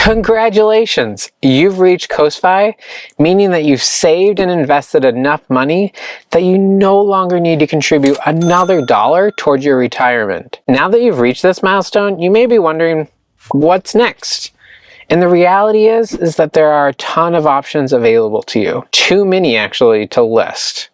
Congratulations! You've reached Coast-Fi, meaning that you've saved and invested enough money that you no longer need to contribute another dollar towards your retirement. Now that you've reached this milestone, you may be wondering, what's next? And the reality is that there are a ton of options available to you. Too many actually to list.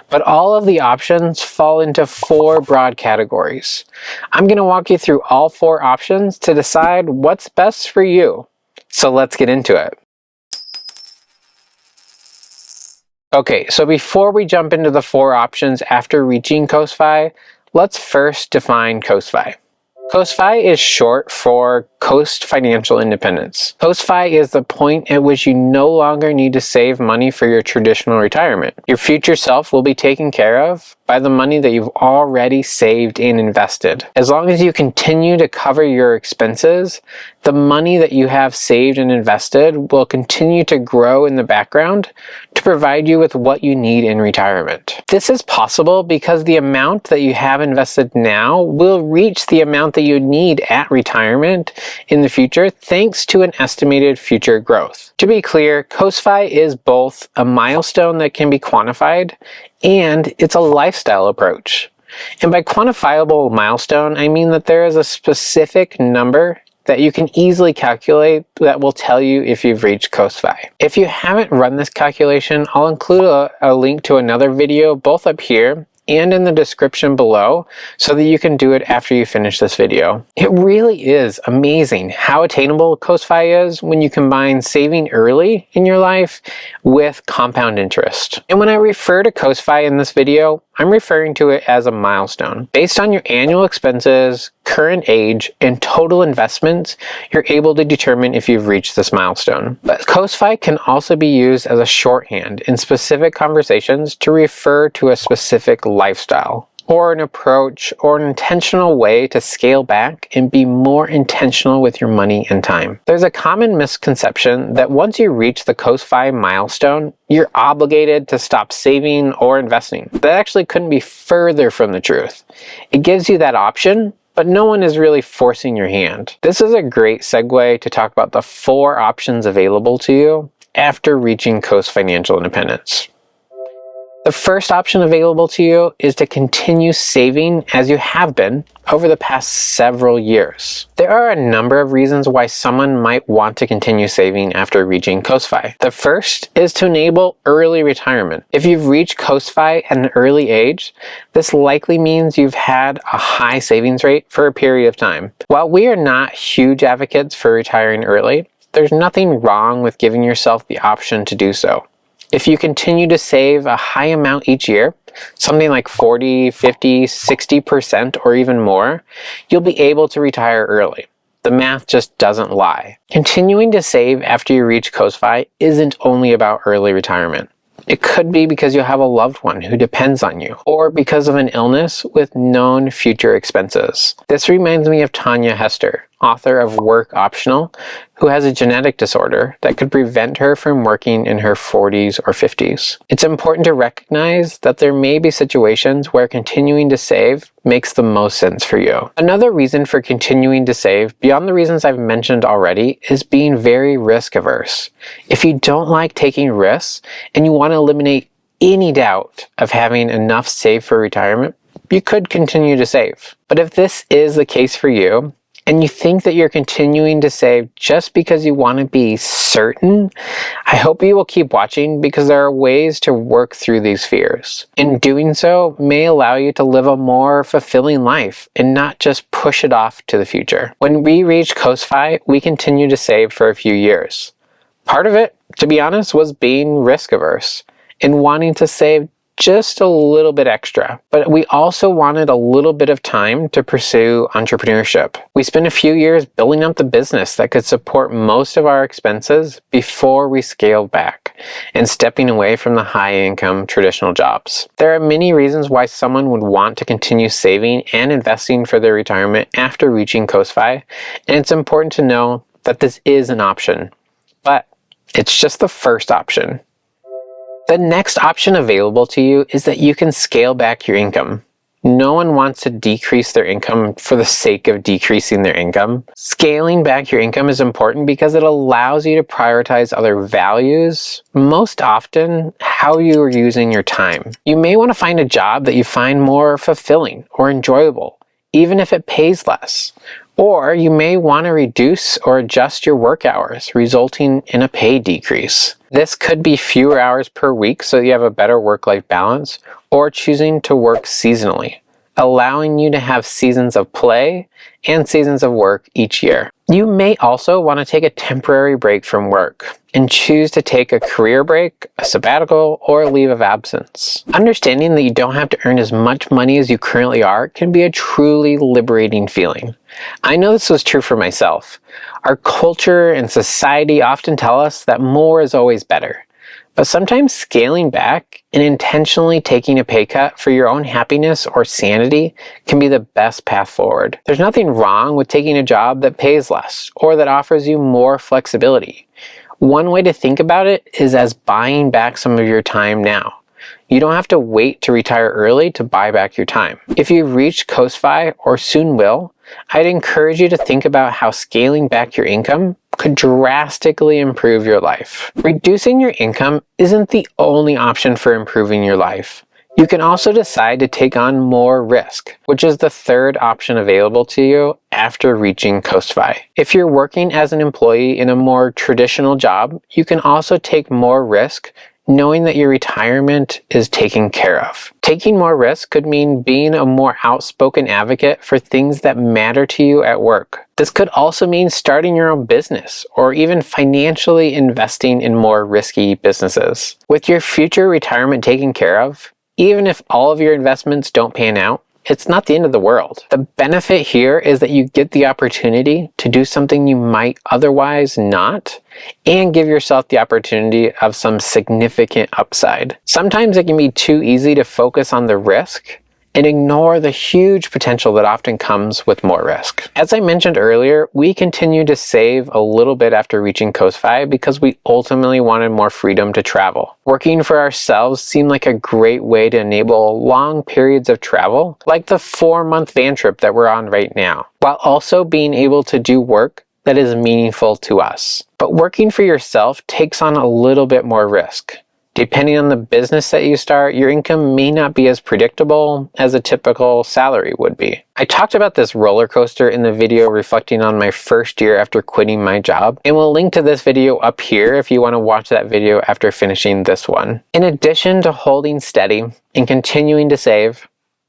But all of the options fall into 4 broad categories. I'm going to walk you through all 4 options to decide what's best for you. So let's get into it. Okay, so before we jump into the 4 options after reaching Coast-Fi, let's first define Coast-Fi. Coast-Fi is short for Coast Financial Independence. Coast-Fi is the point at which you no longer need to save money for your traditional retirement. Your future self will be taken care of by the money that you've already saved and invested. As long as you continue to cover your expenses, the money that you have saved and invested will continue to grow in the background to provide you with what you need in retirement. This is possible because the amount that you have invested now will reach the amount that you need at retirement in the future thanks to an estimated future growth. To be clear, Coast-Fi is both a milestone that can be quantified and it's a lifestyle approach. And by quantifiable milestone, I mean that there is a specific number that you can easily calculate that will tell you if you've reached Coast-Fi. If you haven't run this calculation, I'll include a link to another video both up here and in the description below so that you can do it after you finish this video. It really is amazing how attainable Coast-Fi is when you combine saving early in your life with compound interest. And when I refer to Coast-Fi in this video, I'm referring to it as a milestone. Based on your annual expenses, current age, and total investments, you're able to determine if you've reached this milestone. But Coast-Fi can also be used as a shorthand in specific conversations to refer to a specific lifestyle, or an approach, or an intentional way to scale back and be more intentional with your money and time. There's a common misconception that once you reach the Coast-Fi milestone, you're obligated to stop saving or investing. That actually couldn't be further from the truth. It gives you that option, but no one is really forcing your hand. This is a great segue to talk about the 4 options available to you after reaching Coast Financial Independence. The first option available to you is to continue saving as you have been over the past several years. There are a number of reasons why someone might want to continue saving after reaching Coast-Fi. The first is to enable early retirement. If you've reached Coast-Fi at an early age, this likely means you've had a high savings rate for a period of time. While we are not huge advocates for retiring early, there's nothing wrong with giving yourself the option to do so. If you continue to save a high amount each year, something like 40, 50, 60% or even more, you'll be able to retire early. The math just doesn't lie. Continuing to save after you reach Coast-Fi isn't only about early retirement. It could be because you have a loved one who depends on you, or because of an illness with known future expenses. This reminds me of Tanya Hester, author of Work Optional, who has a genetic disorder that could prevent her from working in her 40s or 50s. It's important to recognize that there may be situations where continuing to save makes the most sense for you. Another reason for continuing to save, beyond the reasons I've mentioned already, is being very risk averse. If you don't like taking risks and you want to eliminate any doubt of having enough saved for retirement, you could continue to save. But if this is the case for you, and you think that you're continuing to save just because you want to be certain, I hope you will keep watching because there are ways to work through these fears. And doing so may allow you to live a more fulfilling life and not just push it off to the future. When we reached Coast-Fi, we continued to save for a few years. Part of it, to be honest, was being risk averse and wanting to save just a little bit extra. But we also wanted a little bit of time to pursue entrepreneurship. We spent a few years building up the business that could support most of our expenses before we scaled back and stepping away from the high-income traditional jobs. There are many reasons why someone would want to continue saving and investing for their retirement after reaching Coast-Fi, and it's important to know that this is an option, but it's just the first option. The next option available to you is that you can scale back your income. No one wants to decrease their income for the sake of decreasing their income. Scaling back your income is important because it allows you to prioritize other values, most often how you are using your time. You may want to find a job that you find more fulfilling or enjoyable, even if it pays less. Or you may want to reduce or adjust your work hours, resulting in a pay decrease. This could be fewer hours per week so you have a better work-life balance, or choosing to work seasonally, allowing you to have seasons of play and seasons of work each year. You may also want to take a temporary break from work and choose to take a career break, a sabbatical, or a leave of absence. Understanding that you don't have to earn as much money as you currently are can be a truly liberating feeling. I know this was true for myself. Our culture and society often tell us that more is always better. But sometimes scaling back and intentionally taking a pay cut for your own happiness or sanity can be the best path forward. There's nothing wrong with taking a job that pays less or that offers you more flexibility. One way to think about it is as buying back some of your time now. You don't have to wait to retire early to buy back your time. If you've reached Coast-Fi or soon will, I'd encourage you to think about how scaling back your income could drastically improve your life. Reducing your income isn't the only option for improving your life. You can also decide to take on more risk, which is the third option available to you after reaching Coast-Fi. If you're working as an employee in a more traditional job, you can also take more risk knowing that your retirement is taken care of. Taking more risk could mean being a more outspoken advocate for things that matter to you at work. This could also mean starting your own business or even financially investing in more risky businesses. With your future retirement taken care of, even if all of your investments don't pan out, it's not the end of the world. The benefit here is that you get the opportunity to do something you might otherwise not, and give yourself the opportunity of some significant upside. Sometimes it can be too easy to focus on the risk and ignore the huge potential that often comes with more risk. As I mentioned earlier, we continued to save a little bit after reaching Coast-Fi because we ultimately wanted more freedom to travel. Working for ourselves seemed like a great way to enable long periods of travel, like the 4-month van trip that we're on right now, while also being able to do work that is meaningful to us. But working for yourself takes on a little bit more risk. Depending on the business that you start, your income may not be as predictable as a typical salary would be. I talked about this roller coaster in the video reflecting on my first year after quitting my job, and we'll link to this video up here if you want to watch that video after finishing this one. In addition to holding steady and continuing to save,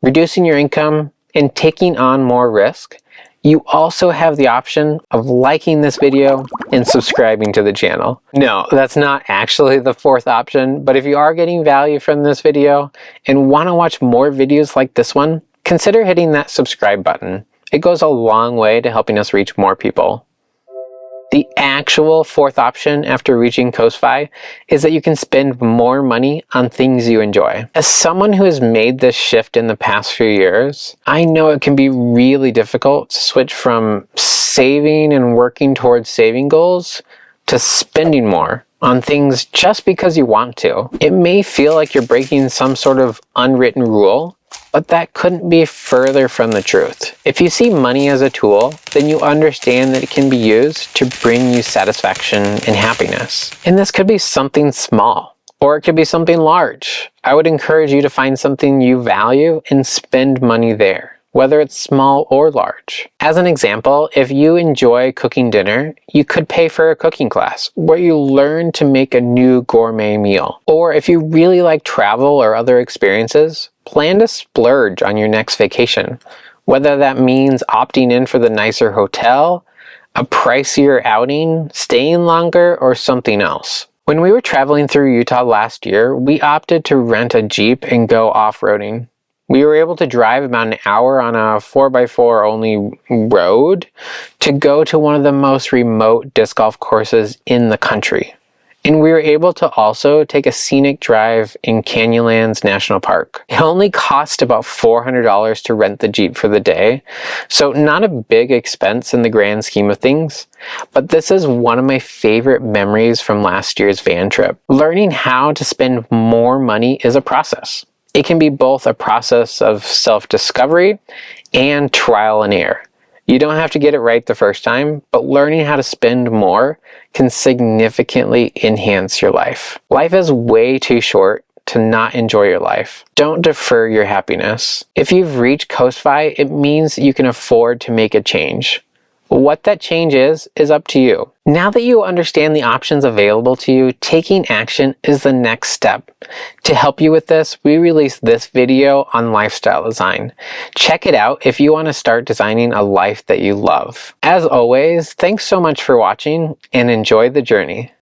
reducing your income, and taking on more risk, you also have the option of liking this video and subscribing to the channel. No, that's not actually the fourth option, but if you are getting value from this video and want to watch more videos like this one, consider hitting that subscribe button. It goes a long way to helping us reach more people. The actual fourth option after reaching Coast-Fi is that you can spend more money on things you enjoy. As someone who has made this shift in the past few years, I know it can be really difficult to switch from saving and working towards saving goals to spending more on things just because you want to. It may feel like you're breaking some sort of unwritten rule, but that couldn't be further from the truth. If you see money as a tool, then you understand that it can be used to bring you satisfaction and happiness. And this could be something small, or it could be something large. I would encourage you to find something you value and spend money there, whether it's small or large. As an example, if you enjoy cooking dinner, you could pay for a cooking class where you learn to make a new gourmet meal. Or if you really like travel or other experiences, plan to splurge on your next vacation, whether that means opting in for the nicer hotel, a pricier outing, staying longer, or something else. When we were traveling through Utah last year, we opted to rent a Jeep and go off-roading. We were able to drive about an hour on a 4x4 only road to go to one of the most remote disc golf courses in the country. And we were able to also take a scenic drive in Canyonlands National Park. It only cost about $400 to rent the Jeep for the day, so not a big expense in the grand scheme of things, but this is one of my favorite memories from last year's van trip. Learning how to spend more money is a process. It can be both a process of self-discovery and trial and error. You don't have to get it right the first time, but learning how to spend more can significantly enhance your life. Life is way too short to not enjoy your life. Don't defer your happiness. If you've reached Coast-Fi, it means you can afford to make a change. What that change is up to you. Now that you understand the options available to you, taking action is the next step. To help you with this, we released this video on lifestyle design. Check it out if you want to start designing a life that you love. As always, thanks so much for watching and enjoy the journey.